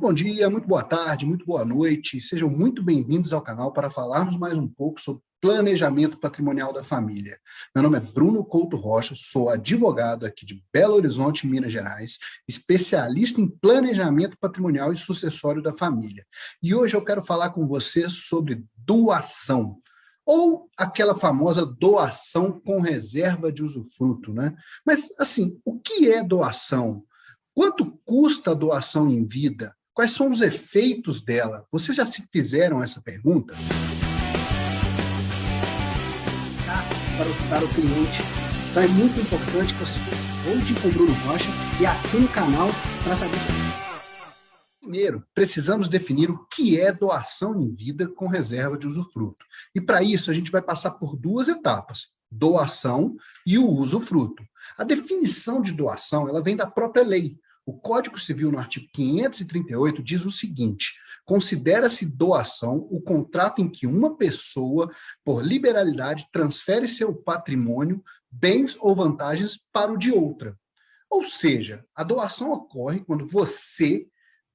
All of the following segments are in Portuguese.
Muito bom dia, muito boa tarde, muito boa noite. Sejam muito bem-vindos ao canal para falarmos mais um pouco sobre planejamento patrimonial da família. Meu nome é Bruno Couto Rocha, sou advogado aqui de Belo Horizonte, Minas Gerais, especialista em planejamento patrimonial e sucessório da família. E hoje eu quero falar com vocês sobre doação, ou aquela famosa doação com reserva de usufruto, né? Mas, assim, o que é doação? Quanto custa a doação em vida? Quais são os efeitos dela? Vocês já se fizeram essa pergunta? Para o cliente. Então é muito importante que você volte com o Bruno Rocha e assine o canal para saber. Primeiro, precisamos definir o que é doação em vida com reserva de usufruto. E para isso a gente vai passar por duas etapas: doação e o usufruto. A definição de doação, ela vem da própria lei. O Código Civil, no artigo 538, diz o seguinte: considera-se doação o contrato em que uma pessoa, por liberalidade, transfere seu patrimônio, bens ou vantagens para o de outra. Ou seja, a doação ocorre quando você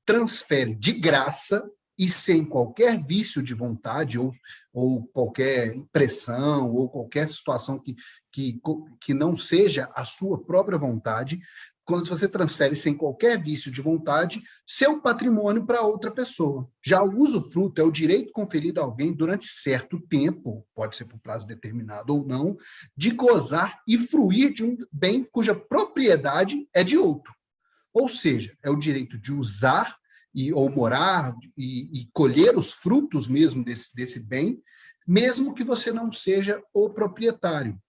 transfere de graça e sem qualquer vício de vontade ou qualquer pressão ou qualquer situação que não seja a sua própria vontade, quando você transfere sem qualquer vício de vontade seu patrimônio para outra pessoa. Já o usufruto é o direito conferido a alguém durante certo tempo, pode ser por prazo determinado ou não, de gozar e fruir de um bem cuja propriedade é de outro. Ou seja, é o direito de usar ou morar e colher os frutos mesmo desse bem, mesmo que você não seja o proprietário.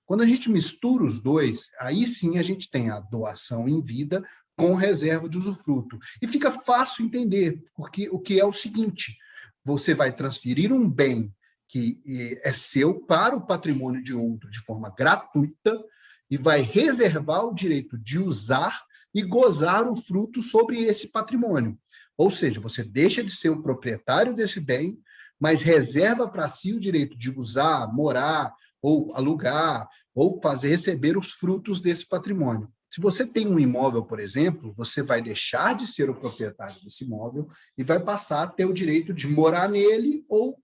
Quando a gente mistura os dois, aí sim a gente tem a doação em vida com reserva de usufruto. E fica fácil entender, porque o que é o seguinte: você vai transferir um bem que é seu para o patrimônio de outro de forma gratuita e vai reservar o direito de usar e gozar o fruto sobre esse patrimônio. Ou seja, você deixa de ser o proprietário desse bem, mas reserva para si o direito de usar, morar, ou alugar, ou receber os frutos desse patrimônio. Se você tem um imóvel, por exemplo, você vai deixar de ser o proprietário desse imóvel e vai passar a ter o direito de morar nele ou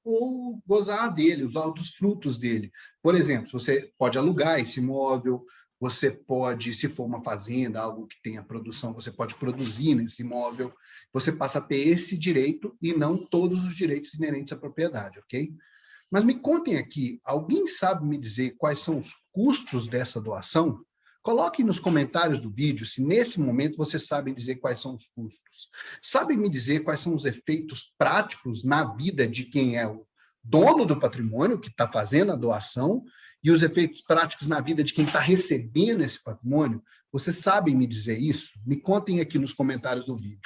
gozar dele, usar dos frutos dele. Por exemplo, você pode alugar esse imóvel, você pode, se for uma fazenda, algo que tenha produção, você pode produzir nesse imóvel, você passa a ter esse direito e não todos os direitos inerentes à propriedade, ok? Mas me contem aqui, alguém sabe me dizer quais são os custos dessa doação? Coloquem nos comentários do vídeo se nesse momento vocês sabem dizer quais são os custos. Sabem me dizer quais são os efeitos práticos na vida de quem é o dono do patrimônio, que está fazendo a doação, e os efeitos práticos na vida de quem está recebendo esse patrimônio? Vocês sabem me dizer isso? Me contem aqui nos comentários do vídeo.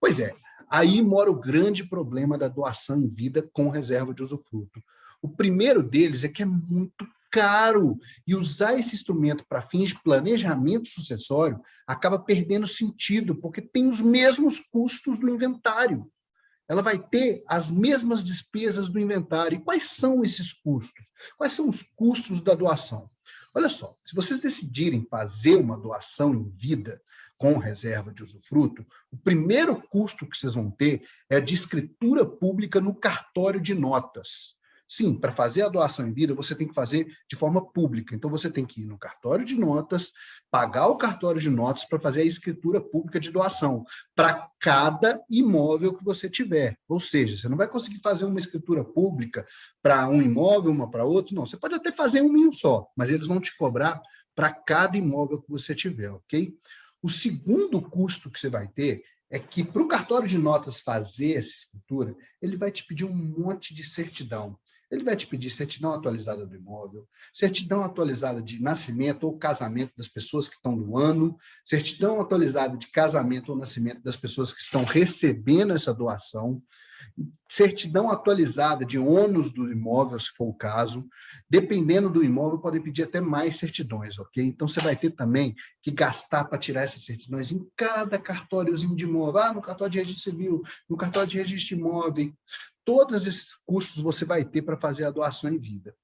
Pois é, aí mora o grande problema da doação em vida com reserva de usufruto. O primeiro deles é que é muito caro, e usar esse instrumento para fins de planejamento sucessório acaba perdendo sentido, porque tem os mesmos custos do inventário. Ela vai ter as mesmas despesas do inventário. E quais são esses custos? Quais são os custos da doação? Olha só, se vocês decidirem fazer uma doação em vida com reserva de usufruto, o primeiro custo que vocês vão ter é de escritura pública no cartório de notas. Sim, para fazer a doação em vida, você tem que fazer de forma pública. Então, você tem que ir no cartório de notas, pagar o cartório de notas para fazer a escritura pública de doação para cada imóvel que você tiver. Ou seja, você não vai conseguir fazer uma escritura pública para um imóvel, uma para outro, não. Você pode até fazer um só, mas eles vão te cobrar para cada imóvel que você tiver, ok? O segundo custo que você vai ter é que, para o cartório de notas fazer essa escritura, ele vai te pedir um monte de certidão. Ele vai te pedir certidão atualizada do imóvel, certidão atualizada de nascimento ou casamento das pessoas que estão doando, certidão atualizada de casamento ou nascimento das pessoas que estão recebendo essa doação, certidão atualizada de ônus do imóvel, se for o caso. Dependendo do imóvel, podem pedir até mais certidões, ok? Então, você vai ter também que gastar para tirar essas certidões em cada cartóriozinho de imóvel. No cartório de registro civil, no cartório de registro de imóvel. Todos esses custos você vai ter para fazer a doação em vida.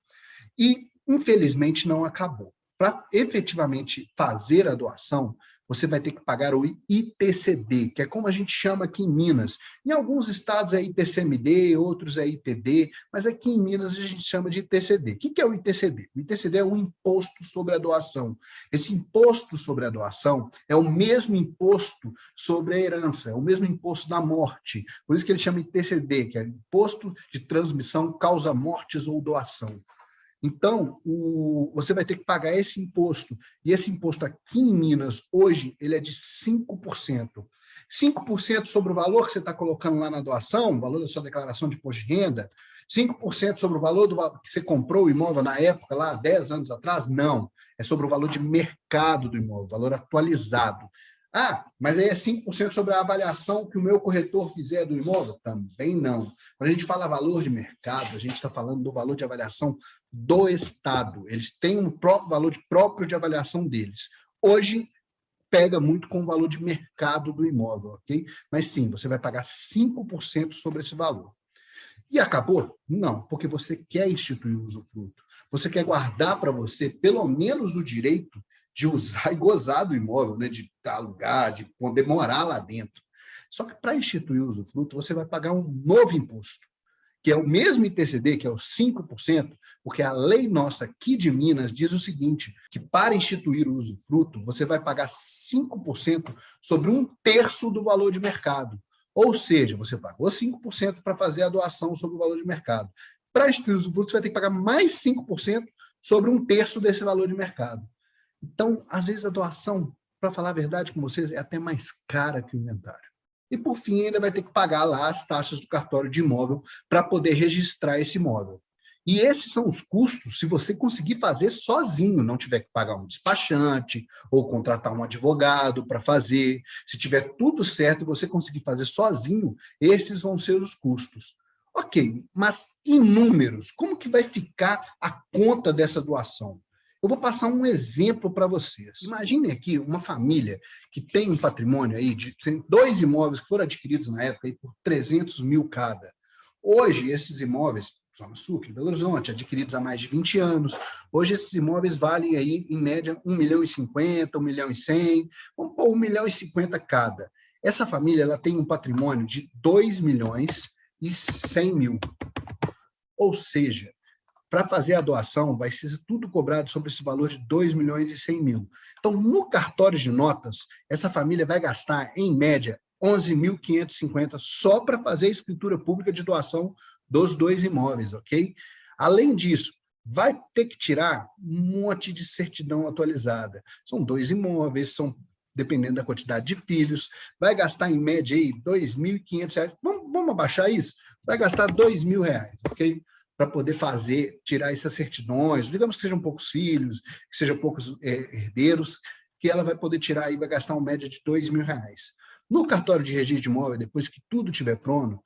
E, infelizmente, não acabou. Para efetivamente fazer a doação, você vai ter que pagar o ITCD, que é como a gente chama aqui em Minas. Em alguns estados é ITCMD, outros é ITD, mas aqui em Minas a gente chama de ITCD. O que é o ITCD? O ITCD é o imposto sobre a doação. Esse imposto sobre a doação é o mesmo imposto sobre a herança, é o mesmo imposto da morte. Por isso que ele chama ITCD, que é Imposto de Transmissão, Causa Mortes ou Doação. Então, você vai ter que pagar esse imposto. E esse imposto aqui em Minas, hoje, ele é de 5%. 5% sobre o valor que você está colocando lá na doação, o valor da sua declaração de imposto de renda, 5% sobre o valor que você comprou o imóvel na época, lá 10 anos atrás? Não. É sobre o valor de mercado do imóvel, valor atualizado. Ah, mas aí é 5% sobre a avaliação que o meu corretor fizer do imóvel? Também não. Quando a gente fala valor de mercado, a gente está falando do valor de avaliação do Estado. Eles têm um próprio valor próprio de avaliação deles. Hoje, pega muito com o valor de mercado do imóvel, ok? Mas sim, você vai pagar 5% sobre esse valor. E acabou? Não, porque você quer instituir o usufruto. Você quer guardar para você, pelo menos, o direito de usar e gozar do imóvel, né? De alugar, de poder morar lá dentro. Só que para instituir o usufruto, você vai pagar um novo imposto, que é o mesmo ITCD, que é os 5%, porque a lei nossa aqui de Minas diz o seguinte, que para instituir o usufruto, você vai pagar 5% sobre 1/3 do valor de mercado. Ou seja, você pagou 5% para fazer a doação sobre o valor de mercado. Para instituir o usufruto, você vai ter que pagar mais 5% sobre 1/3 desse valor de mercado. Então, às vezes, a doação, para falar a verdade com vocês, é até mais cara que o inventário. E, por fim, ainda vai ter que pagar lá as taxas do cartório de imóvel para poder registrar esse imóvel. E esses são os custos se você conseguir fazer sozinho, não tiver que pagar um despachante ou contratar um advogado para fazer. Se tiver tudo certo e você conseguir fazer sozinho, esses vão ser os custos. Ok, mas em números, como que vai ficar a conta dessa doação? Eu vou passar um exemplo para vocês. Imagine aqui uma família que tem um patrimônio aí de 2 imóveis que foram adquiridos na época aí por 300 mil cada. Hoje, esses imóveis, Zona Sul, aqui em Belo Horizonte, adquiridos há mais de 20 anos, hoje esses imóveis valem aí, em média, 1.050.000, 1.100.000, vamos pôr 1.050.000 cada. Essa família ela tem um patrimônio de 2.100.000. Ou seja, para fazer a doação, vai ser tudo cobrado sobre esse valor de 2.100.000. Então, no cartório de notas, essa família vai gastar, em média, 11.550 só para fazer a escritura pública de doação dos 2 imóveis, ok? Além disso, vai ter que tirar um monte de certidão atualizada. São 2 imóveis, dependendo da quantidade de filhos, vai gastar, em média, aí, R$2.500. Vamos abaixar isso? Vai gastar R$2.000, ok? Para poder tirar essas certidões, digamos que sejam poucos filhos, que sejam poucos herdeiros, que ela vai poder tirar e vai gastar uma média de R$2.000. No cartório de registro de imóvel, depois que tudo estiver pronto,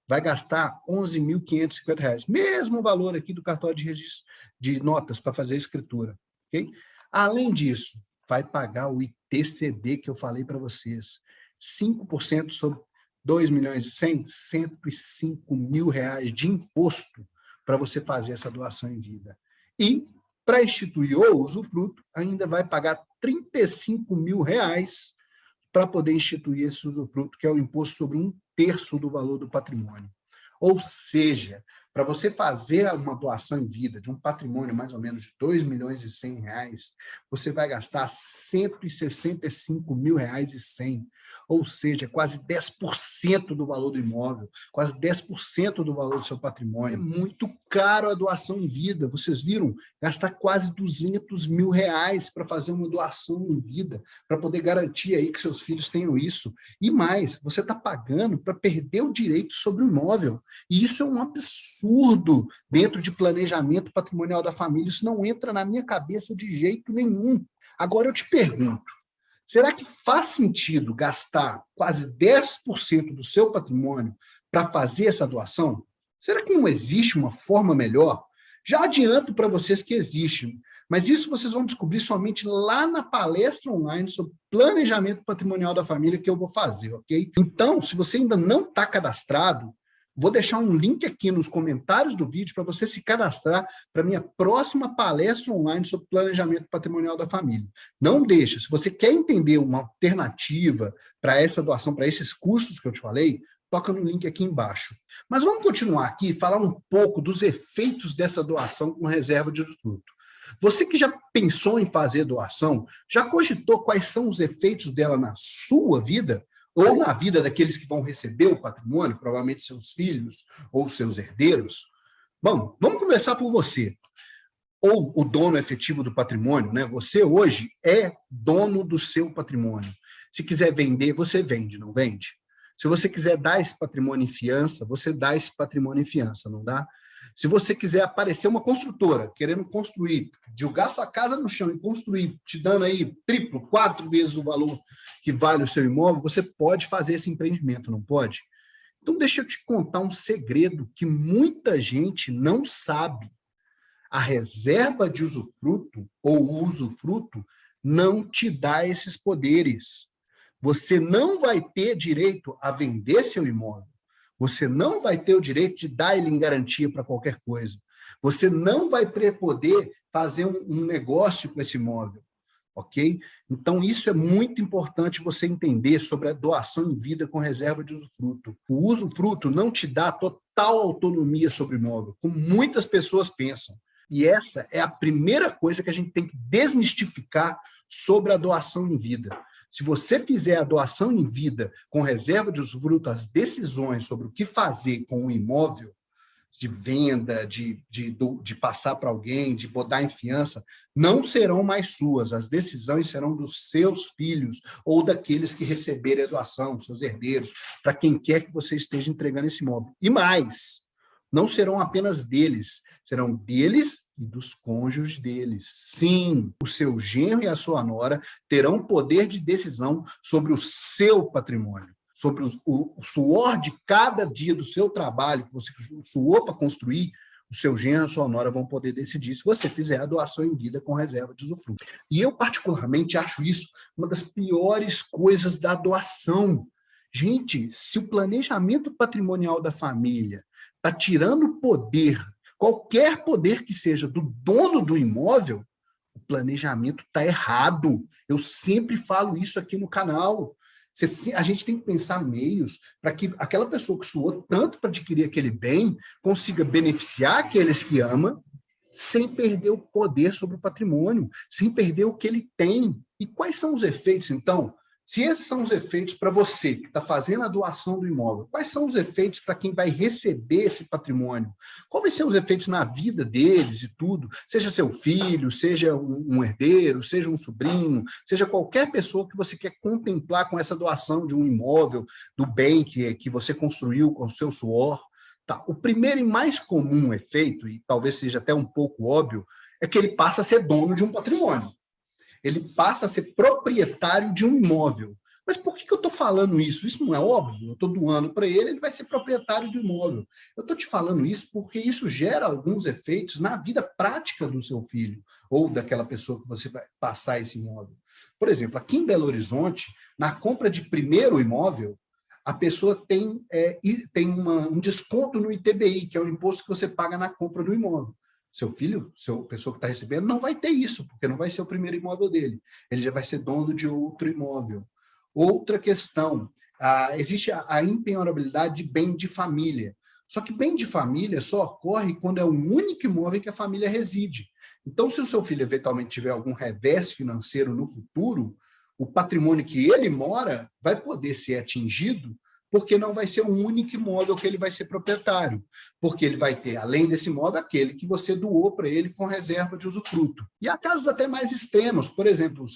vai gastar R$11.550, mesmo valor aqui do cartório de registro de notas para fazer a escritura. Okay? Além disso, vai pagar o ITCD que eu falei para vocês, 5% sobre 2.100.000, R$105.000 de imposto para você fazer essa doação em vida. E, para instituir o usufruto, ainda vai pagar R$35.000 para poder instituir esse usufruto, que é o imposto sobre 1/3 do valor do patrimônio. Ou seja, para você fazer uma doação em vida de um patrimônio mais ou menos de R$2.100.000, você vai gastar R$165.100, ou seja, quase 10% do valor do imóvel, quase 10% do valor do seu patrimônio. É muito caro a doação em vida. Vocês viram? Gastar quase R$200.000 para fazer uma doação em vida, para poder garantir aí que seus filhos tenham isso. E mais, você está pagando para perder o direito sobre o imóvel. E isso é um absurdo dentro de planejamento patrimonial da família. Isso não entra na minha cabeça de jeito nenhum. Agora eu te pergunto, será que faz sentido gastar quase 10% do seu patrimônio para fazer essa doação? Será que não existe uma forma melhor? Já adianto para vocês que existe, mas isso vocês vão descobrir somente lá na palestra online sobre planejamento patrimonial da família que eu vou fazer, ok? Então, se você ainda não está cadastrado, Vou deixar um link aqui nos comentários do vídeo para você se cadastrar para a minha próxima palestra online sobre planejamento patrimonial da família. Não deixa, se você quer entender uma alternativa para essa doação, para esses custos que eu te falei, toca no link aqui embaixo. Mas vamos continuar aqui e falar um pouco dos efeitos dessa doação com reserva de usufruto. Você que já pensou em fazer doação, já cogitou quais são os efeitos dela na sua vida? Ou na vida daqueles que vão receber o patrimônio, provavelmente seus filhos ou seus herdeiros? Bom, vamos começar por você, ou o dono efetivo do patrimônio, né? Você hoje é dono do seu patrimônio. Se quiser vender, você vende, não vende? Se você quiser dar esse patrimônio em fiança, você dá esse patrimônio em fiança, não dá? Se você quiser aparecer uma construtora, querendo construir, jogar sua casa no chão e construir, te dando aí triplo, 4 vezes o valor que vale o seu imóvel, você pode fazer esse empreendimento, não pode? Então, deixa eu te contar um segredo que muita gente não sabe. A reserva de usufruto ou o usufruto não te dá esses poderes. Você não vai ter direito a vender seu imóvel. Você não vai ter o direito de dar ele em garantia para qualquer coisa. Você não vai poder fazer um negócio com esse imóvel, ok? Então, isso é muito importante você entender sobre a doação em vida com reserva de usufruto. O usufruto não te dá total autonomia sobre o imóvel, como muitas pessoas pensam. E essa é a primeira coisa que a gente tem que desmistificar sobre a doação em vida. Se você fizer a doação em vida com reserva de usufruto, as decisões sobre o que fazer com o imóvel, de venda, de passar para alguém, de botar em fiança, não serão mais suas. As decisões serão dos seus filhos ou daqueles que receberem a doação, seus herdeiros, para quem quer que você esteja entregando esse imóvel. E mais, não serão apenas deles, serão deles e dos cônjuges deles. Sim, o seu genro e a sua nora terão poder de decisão sobre o seu patrimônio, sobre o suor de cada dia do seu trabalho, que você suou para construir. O seu genro e a sua nora vão poder decidir se você fizer a doação em vida com reserva de usufruto. E eu, particularmente, acho isso uma das piores coisas da doação. Gente, se o planejamento patrimonial da família está tirando poder, qualquer poder que seja, do dono do imóvel, o planejamento está errado. Eu sempre falo isso aqui no canal. A gente tem que pensar meios para que aquela pessoa que suou tanto para adquirir aquele bem consiga beneficiar aqueles que ama, sem perder o poder sobre o patrimônio, sem perder o que ele tem. E quais são os efeitos, então? Se esses são os efeitos para você que está fazendo a doação do imóvel, quais são os efeitos para quem vai receber esse patrimônio? Quais vão ser os efeitos na vida deles e tudo? Seja seu filho, seja um herdeiro, seja um sobrinho, seja qualquer pessoa que você quer contemplar com essa doação de um imóvel, do bem que você construiu com o seu suor. Tá. O primeiro e mais comum efeito, e talvez seja até um pouco óbvio, é que ele passa a ser dono de um patrimônio. Ele passa a ser proprietário de um imóvel. Mas por que eu estou falando isso? Isso não é óbvio? Eu estou doando para ele, ele vai ser proprietário do imóvel. Eu estou te falando isso porque isso gera alguns efeitos na vida prática do seu filho ou daquela pessoa que você vai passar esse imóvel. Por exemplo, aqui em Belo Horizonte, na compra de primeiro imóvel, a pessoa tem um desconto no ITBI, que é o imposto que você paga na compra do imóvel. Seu filho, pessoa que está recebendo, não vai ter isso, porque não vai ser o primeiro imóvel dele. Ele já vai ser dono de outro imóvel. Outra questão, existe a impenhorabilidade de bem de família. Só que bem de família só ocorre quando é o único imóvel que a família reside. Então, se o seu filho eventualmente tiver algum revés financeiro no futuro, o patrimônio que ele mora vai poder ser atingido, porque não vai ser o único imóvel que ele vai ser proprietário, porque ele vai ter, além desse imóvel, aquele que você doou para ele com reserva de usufruto. E há casos até mais extremos, por exemplo,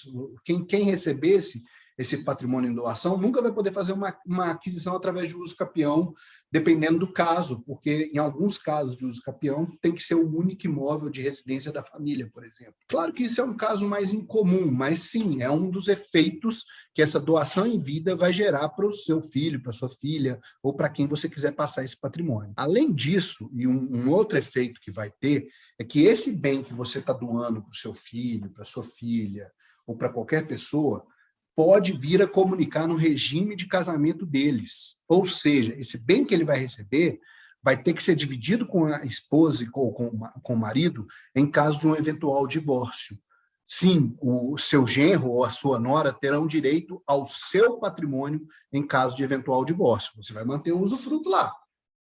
quem recebesse esse patrimônio em doação nunca vai poder fazer uma aquisição através de uso capião, dependendo do caso, porque em alguns casos de uso capião tem que ser o único imóvel de residência da família, por exemplo. Claro que isso é um caso mais incomum, mas sim, é um dos efeitos que essa doação em vida vai gerar para o seu filho, para sua filha, ou para quem você quiser passar esse patrimônio. Além disso, e um outro efeito que vai ter, é que esse bem que você está doando para o seu filho, para sua filha, ou para qualquer pessoa, pode vir a comunicar no regime de casamento deles. Ou seja, esse bem que ele vai receber vai ter que ser dividido com a esposa e com o marido em caso de um eventual divórcio. Sim, o seu genro ou a sua nora terão direito ao seu patrimônio em caso de eventual divórcio. Você vai manter o usufruto lá.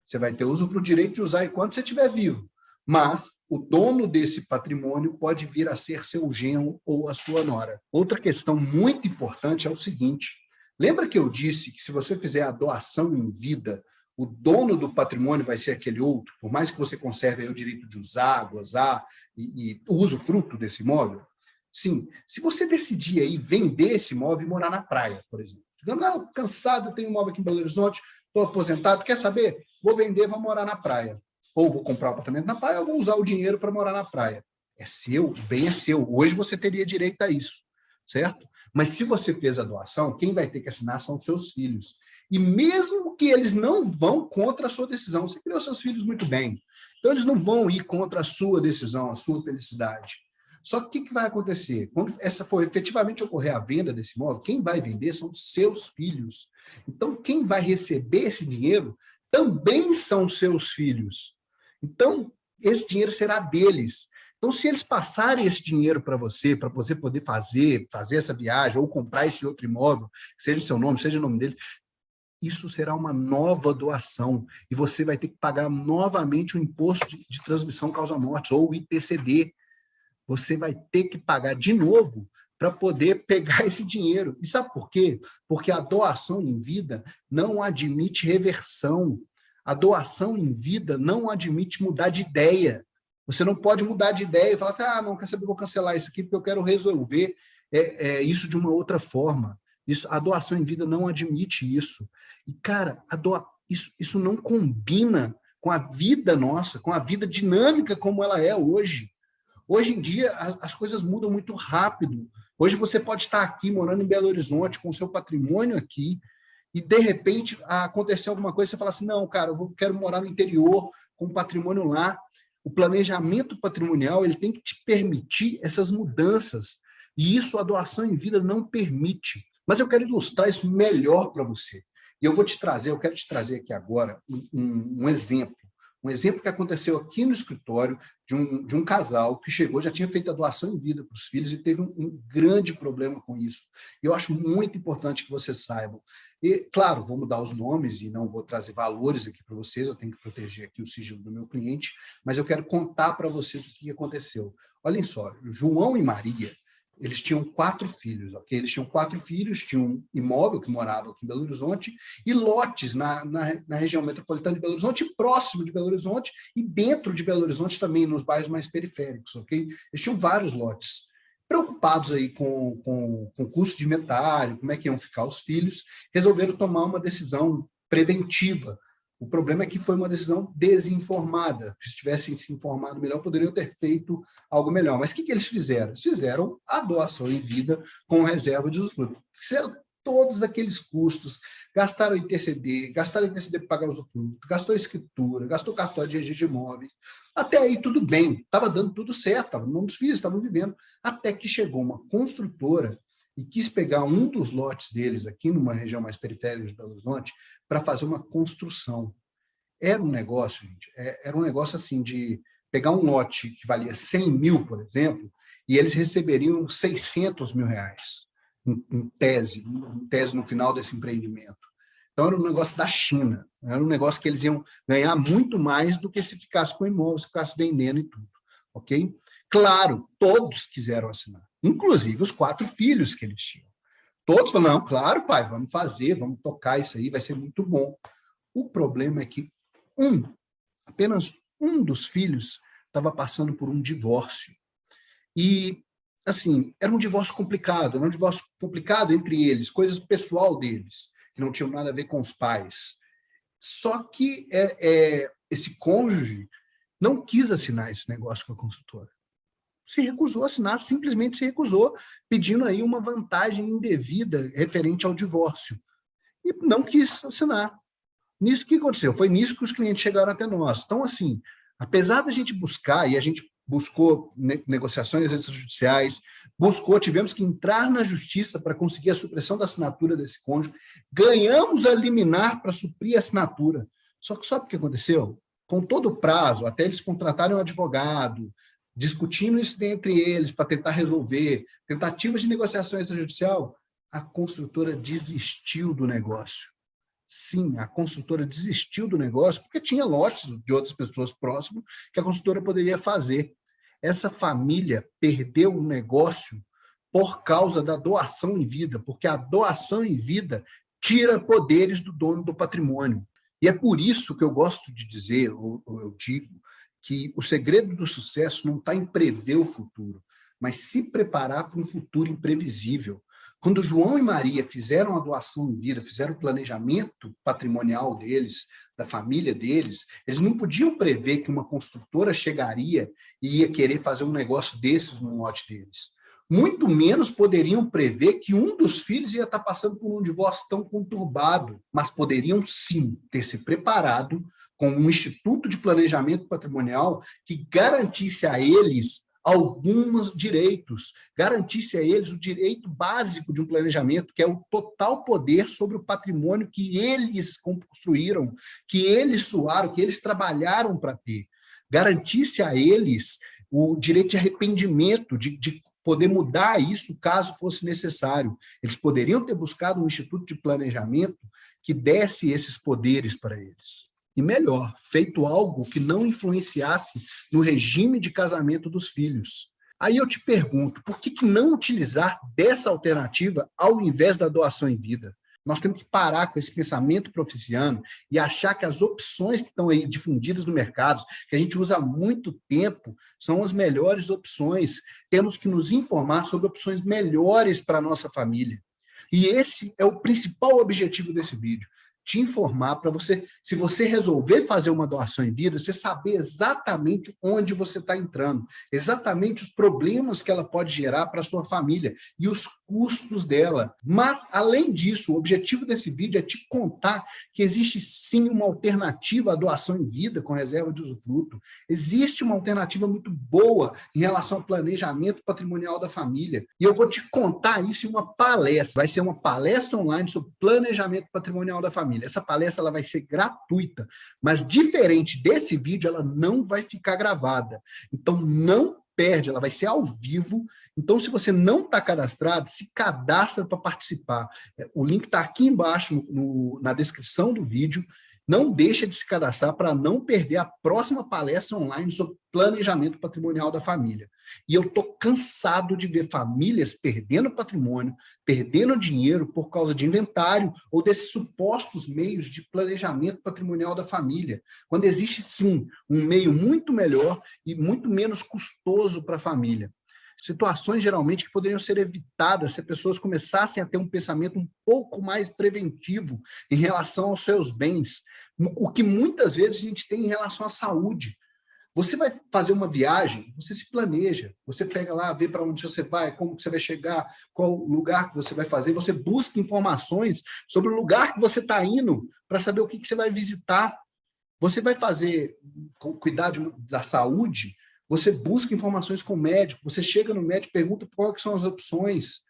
Você vai ter o usufruto, direito de usar enquanto você estiver vivo. Mas o dono desse patrimônio pode vir a ser seu genro ou a sua nora. Outra questão muito importante é o seguinte: lembra que eu disse que se você fizer a doação em vida, o dono do patrimônio vai ser aquele outro, por mais que você conserve aí o direito de usar, gozar e usufruto desse imóvel? Sim, se você decidir aí vender esse imóvel e morar na praia, por exemplo. Digamos, não, cansado, tenho um imóvel aqui em Belo Horizonte, estou aposentado, quer saber? Vou vender, vou morar na praia. Ou vou comprar um apartamento na praia, ou vou usar o dinheiro para morar na praia. É seu, o bem é seu. Hoje você teria direito a isso, certo? Mas se você fez a doação, quem vai ter que assinar são os seus filhos. E mesmo que eles não vão contra a sua decisão, você criou seus filhos muito bem. Então, eles não vão ir contra a sua decisão, a sua felicidade. Só que o que vai acontecer? Quando essa for efetivamente ocorrer a venda desse imóvel, quem vai vender são os seus filhos. Então, quem vai receber esse dinheiro também são seus filhos. Então, esse dinheiro será deles. Então, se eles passarem esse dinheiro para você poder fazer essa viagem ou comprar esse outro imóvel, seja o seu nome, seja o nome dele, isso será uma nova doação e você vai ter que pagar novamente o imposto de transmissão causa-mortes ou o ITCD. Você vai ter que pagar de novo para poder pegar esse dinheiro. E sabe por quê? Porque a doação em vida não admite reversão. A doação em vida não admite mudar de ideia. Você não pode mudar de ideia e falar assim, não, quer saber, vou cancelar isso aqui porque eu quero resolver isso de uma outra forma. A doação em vida não admite isso. E, cara, isso não combina com a vida nossa, com a vida dinâmica como ela é hoje. Hoje em dia, as coisas mudam muito rápido. Hoje você pode estar aqui, morando em Belo Horizonte, com o seu patrimônio aqui, e, de repente, acontecer alguma coisa, você fala assim, não, cara, eu quero morar no interior, com patrimônio lá. O planejamento patrimonial ele tem que te permitir essas mudanças, e isso a doação em vida não permite. Mas eu quero ilustrar isso melhor para você. E eu quero te trazer aqui agora um exemplo. Um exemplo que aconteceu aqui no escritório de um casal que chegou, já tinha feito a doação em vida para os filhos e teve um grande problema com isso. E eu acho muito importante que vocês saibam. E, claro, vou mudar os nomes e não vou trazer valores aqui para vocês, eu tenho que proteger aqui o sigilo do meu cliente, mas eu quero contar para vocês o que aconteceu. Olhem só, João e Maria, eles tinham 4 filhos, ok? Eles tinham 4 filhos, tinham um imóvel que morava aqui em Belo Horizonte e lotes na região metropolitana de Belo Horizonte, próximo de Belo Horizonte e dentro de Belo Horizonte também, nos bairros mais periféricos, ok? Eles tinham vários lotes. Preocupados aí com o custo de inventário, como é que iam ficar os filhos, resolveram tomar uma decisão preventiva. O problema é que foi uma decisão desinformada. Se tivessem se informado melhor, poderiam ter feito algo melhor. Mas o que eles fizeram? Eles fizeram a doação em vida com reserva de usufruto. Fizeram todos aqueles custos, gastaram ITCD para pagar o usufruto, gastou escritura, gastou cartório de registro de imóveis. Até aí tudo bem, estava dando tudo certo, estava no nome dos filhos, estavam vivendo. Até que chegou uma construtora e quis pegar um dos lotes deles aqui numa região mais periférica de Belo Horizonte para fazer uma construção. Era um negócio, gente, era um negócio assim de pegar um lote que valia 100 mil, por exemplo, e eles receberiam 600 mil reais, em tese no final desse empreendimento. Então era um negócio da China, era um negócio que eles iam ganhar muito mais do que se ficasse com imóvel, se ficasse vendendo e tudo, ok? Claro, todos quiseram assinar, inclusive os 4 filhos que eles tinham. Todos falaram, não, claro, pai, vamos fazer, vamos tocar isso aí, vai ser muito bom. O problema é que apenas um dos filhos estava passando por um divórcio. E, assim, era um divórcio complicado, entre eles, coisas pessoal deles, que não tinham nada a ver com os pais. Só que esse cônjuge não quis assinar esse negócio com a construtora. Se recusou a assinar, simplesmente se recusou, pedindo aí uma vantagem indevida referente ao divórcio. E não quis assinar. Nisso que aconteceu? Foi nisso que os clientes chegaram até nós. Então, assim, apesar da gente buscar, e a gente buscou negociações extrajudiciais, tivemos que entrar na justiça para conseguir a supressão da assinatura desse cônjuge, ganhamos a liminar para suprir a assinatura. Só que sabe o que aconteceu? Com todo o prazo, até eles contratarem um advogado, discutindo isso entre eles para tentar resolver, tentativas de negociação extrajudicial, a construtora desistiu do negócio. Sim, a construtora desistiu do negócio porque tinha lotes de outras pessoas próximas que a construtora poderia fazer. Essa família perdeu um negócio por causa da doação em vida, porque a doação em vida tira poderes do dono do patrimônio. E é por isso que eu gosto de dizer, ou eu digo, que o segredo do sucesso não está em prever o futuro, mas se preparar para um futuro imprevisível. Quando João e Maria fizeram a doação em vida, fizeram o planejamento patrimonial deles, da família deles, eles não podiam prever que uma construtora chegaria e ia querer fazer um negócio desses no lote deles. Muito menos poderiam prever que um dos filhos ia estar passando por um divórcio tão conturbado, mas poderiam sim ter se preparado com um instituto de planejamento patrimonial que garantisse a eles alguns direitos, garantisse a eles o direito básico de um planejamento, que é o total poder sobre o patrimônio que eles construíram, que eles suaram, que eles trabalharam para ter. Garantisse a eles o direito de arrependimento, de poder mudar isso caso fosse necessário. Eles poderiam ter buscado um instituto de planejamento que desse esses poderes para eles. E melhor, feito algo que não influenciasse no regime de casamento dos filhos. Aí eu te pergunto, por que não utilizar dessa alternativa ao invés da doação em vida? Nós temos que parar com esse pensamento proficiano e achar que as opções que estão aí difundidas no mercado, que a gente usa há muito tempo, são as melhores opções. Temos que nos informar sobre opções melhores para a nossa família. E esse é o principal objetivo desse vídeo. Te informar para você, se você resolver fazer uma doação em vida, você saber exatamente onde você está entrando, exatamente os problemas que ela pode gerar para a sua família e os custos dela. Mas, além disso, o objetivo desse vídeo é te contar que existe sim uma alternativa à doação em vida com reserva de usufruto. Existe uma alternativa muito boa em relação ao planejamento patrimonial da família. E eu vou te contar isso em uma palestra. Vai ser uma palestra online sobre planejamento patrimonial da família. Essa palestra ela vai ser gratuita, mas diferente desse vídeo, ela não vai ficar gravada. Então, não perde, ela vai ser ao vivo. Então, se você não está cadastrado, se cadastra para participar. O link está aqui embaixo na descrição do vídeo. Não deixa de se cadastrar para não perder a próxima palestra online sobre planejamento patrimonial da família. E eu estou cansado de ver famílias perdendo patrimônio, perdendo dinheiro por causa de inventário ou desses supostos meios de planejamento patrimonial da família, quando existe, sim, um meio muito melhor e muito menos custoso para a família. Situações, geralmente, que poderiam ser evitadas se as pessoas começassem a ter um pensamento um pouco mais preventivo em relação aos seus bens, o que muitas vezes a gente tem em relação à saúde. Você vai fazer uma viagem, você se planeja, você pega lá, vê para onde você vai, como que você vai chegar, qual lugar que você vai fazer, você busca informações sobre o lugar que você está indo para saber o que você vai visitar. Você vai cuidar da saúde, você busca informações com o médico, você chega no médico e pergunta quais são as opções.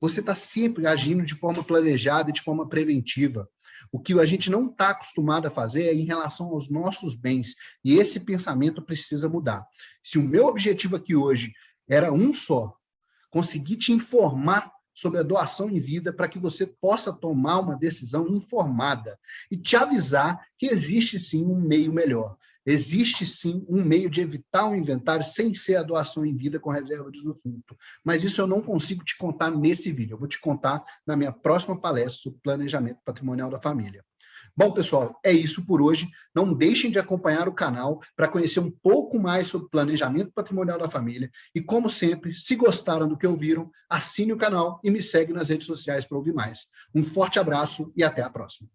Você está sempre agindo de forma planejada e de forma preventiva. O que a gente não está acostumado a fazer é em relação aos nossos bens. E esse pensamento precisa mudar. Se o meu objetivo aqui hoje era um só, conseguir te informar sobre a doação em vida para que você possa tomar uma decisão informada e te avisar que existe sim um meio melhor. Existe sim um meio de evitar um inventário sem ser a doação em vida com reserva de usufruto. Mas isso eu não consigo te contar nesse vídeo. Eu vou te contar na minha próxima palestra sobre planejamento patrimonial da família. Bom, pessoal, é isso por hoje. Não deixem de acompanhar o canal para conhecer um pouco mais sobre planejamento patrimonial da família. E, como sempre, se gostaram do que ouviram, assine o canal e me segue nas redes sociais para ouvir mais. Um forte abraço e até a próxima.